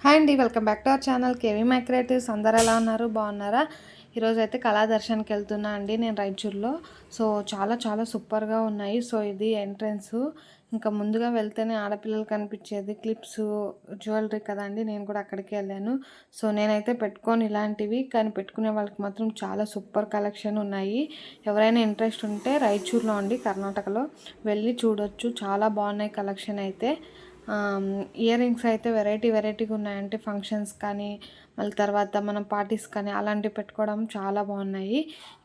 Hi అండి, welcome back to our channel KV my creatives. అందరు ఎలా ఉన్నారు? బాగున్నారా? ఈరోజు అయితే కళా దర్శన్కి వెళ్తున్నా అండి నేను రాయచూర్లో. సో చాలా చాలా సూపర్గా ఉన్నాయి. సో ఇది ఎంట్రన్స్. ఇంకా ముందుగా వెళ్తేనే ఆడపిల్లలు కనిపించేది క్లిప్స్, జ్యువెలరీ కదండి. నేను కూడా అక్కడికి వెళ్ళాను. సో నేనైతే పెట్టుకొని ఇలాంటివి, కానీ పెట్టుకునే వాళ్ళకి మాత్రం చాలా సూపర్ కలెక్షన్ ఉన్నాయి. ఎవరైనా ఇంట్రెస్ట్ ఉంటే రాయచూర్లో అండి, కర్ణాటకలో వెళ్ళి చూడొచ్చు. చాలా బాగున్నాయి కలెక్షన్ అయితే. ఇయర్ రింగ్స్ అయితే వెరైటీగా ఉన్నాయంటే ఫంక్షన్స్ కానీ, మళ్ళీ తర్వాత మనం పార్టీస్ కానీ అలాంటివి పెట్టుకోవడం చాలా బాగున్నాయి.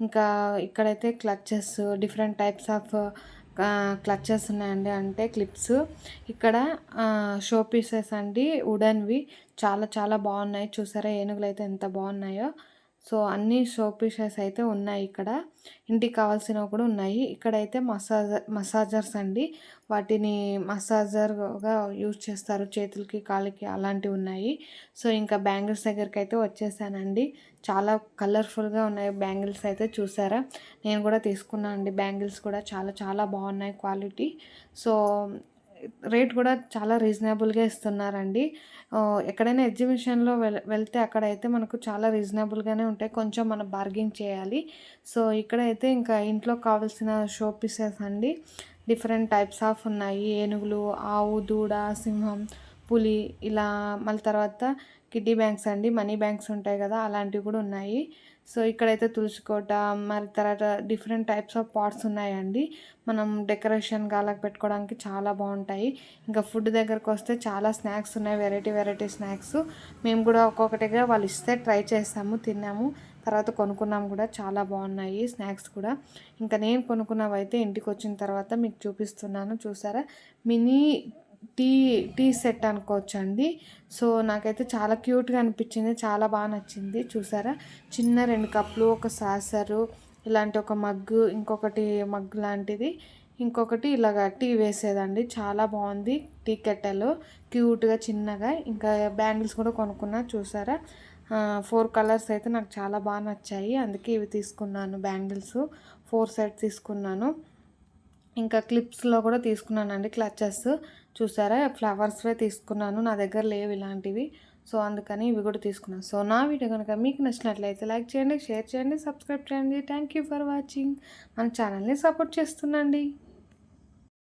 ఇంకా ఇక్కడైతే clutches, different types of clutches ఉన్నాయండి, అంటే క్లిప్స్. ఇక్కడ షో పీసెస్ అండి, వుడెన్వి. చాలా చాలా బాగున్నాయి. చూసారా ఏనుగులు అయితే ఎంత బాగున్నాయో. సో అన్ని షో పీసెస్ అయితే ఉన్నాయి ఇక్కడ. ఇంటికి కావాల్సినవి కూడా ఉన్నాయి. ఇక్కడైతే మసాజర్స్ అండి, వాటిని మసాజర్గా యూజ్ చేస్తారు చేతులకి, కాళ్ళకి, అలాంటివి ఉన్నాయి. సో ఇంకా బ్యాంగిల్స్ దగ్గరికి అయితే వచ్చేసానండి. చాలా కలర్ఫుల్గా ఉన్నాయి బ్యాంగిల్స్ అయితే. చూసారా, నేను కూడా తీసుకున్నాను అండి బ్యాంగిల్స్ కూడా. చాలా చాలా బాగున్నాయి క్వాలిటీ. సో రేట్ కూడా చాలా రీజనబుల్గా ఇస్తున్నారండి. ఎక్కడైనా ఎగ్జిబిషన్లో వెళ్తే అక్కడైతే మనకు చాలా రీజనబుల్గానే ఉంటాయి, కొంచెం మనం బార్గెన్ చేయాలి. సో ఇక్కడైతే ఇంకా ఇంట్లో కావాల్సిన షో పీసెస్ అండి, డిఫరెంట్ టైప్స్ ఆఫ్ ఉన్నాయి. ఏనుగులు, ఆవు, దూడ, సింహం, పులి, ఇలా. మళ్ళీ తర్వాత కిడ్డీ బ్యాంక్స్ అండి, మనీ బ్యాంక్స్ ఉంటాయి కదా, అలాంటివి కూడా ఉన్నాయి. సో ఇక్కడైతే తులసికోట, మరి తర్వాత డిఫరెంట్ టైప్స్ ఆఫ్ పాట్స్ ఉన్నాయండి. మనం డెకరేషన్గా అలా పెట్టుకోవడానికి చాలా బాగుంటాయి. ఇంకా ఫుడ్ దగ్గరకు వస్తే చాలా స్నాక్స్ ఉన్నాయి, వెరైటీ స్నాక్స్. మేము కూడా ఒక్కొక్కటిగా వాళ్ళు ఇస్తే ట్రై చేస్తాము, తిన్నాము, తర్వాత కొనుక్కున్నాము కూడా. చాలా బాగున్నాయి స్నాక్స్ కూడా. ఇంకా నేను కొనుక్కున్నవి అయితే ఇంటికి వచ్చిన తర్వాత మీకు చూపిస్తున్నాను. చూసారా, మినీ టీ టీ సెట్ అనుకోవచ్చండి. సో నాకైతే చాలా క్యూట్గా అనిపించింది, చాలా బాగా నచ్చింది. చూసారా, చిన్న 2 కప్పులు, ఒక సాసరు, ఇలాంటి ఒక మగ్గు, ఇంకొకటి మగ్గు లాంటిది, ఇంకొకటి ఇలాగ టీ వేసేదండి. చాలా బాగుంది టీ కెట్టెలు, క్యూట్గా చిన్నగా. ఇంకా బ్యాంగిల్స్ కూడా కొనుక్కున్నా. చూసారా, 4 కలర్స్ అయితే నాకు చాలా బాగా నచ్చాయి, అందుకే ఇవి తీసుకున్నాను. బ్యాంగిల్స్ 4 సెట్ తీసుకున్నాను. ఇంకా క్లిప్స్లో కూడా తీసుకున్నానండి క్లచెస్. చూసారా, ఫ్లవర్స్వే తీసుకున్నాను, నా దగ్గర లేవు ఇలాంటివి. సో అందుకని ఇవి కూడా తీసుకున్నాను. సో నా వీడియో కనుక మీకు నచ్చినట్లయితే లైక్ చేయండి, షేర్ చేయండి, సబ్స్క్రైబ్ చేయండి. Thank you for watching. మన ఛానల్ని సపోర్ట్ చేస్తుండండి.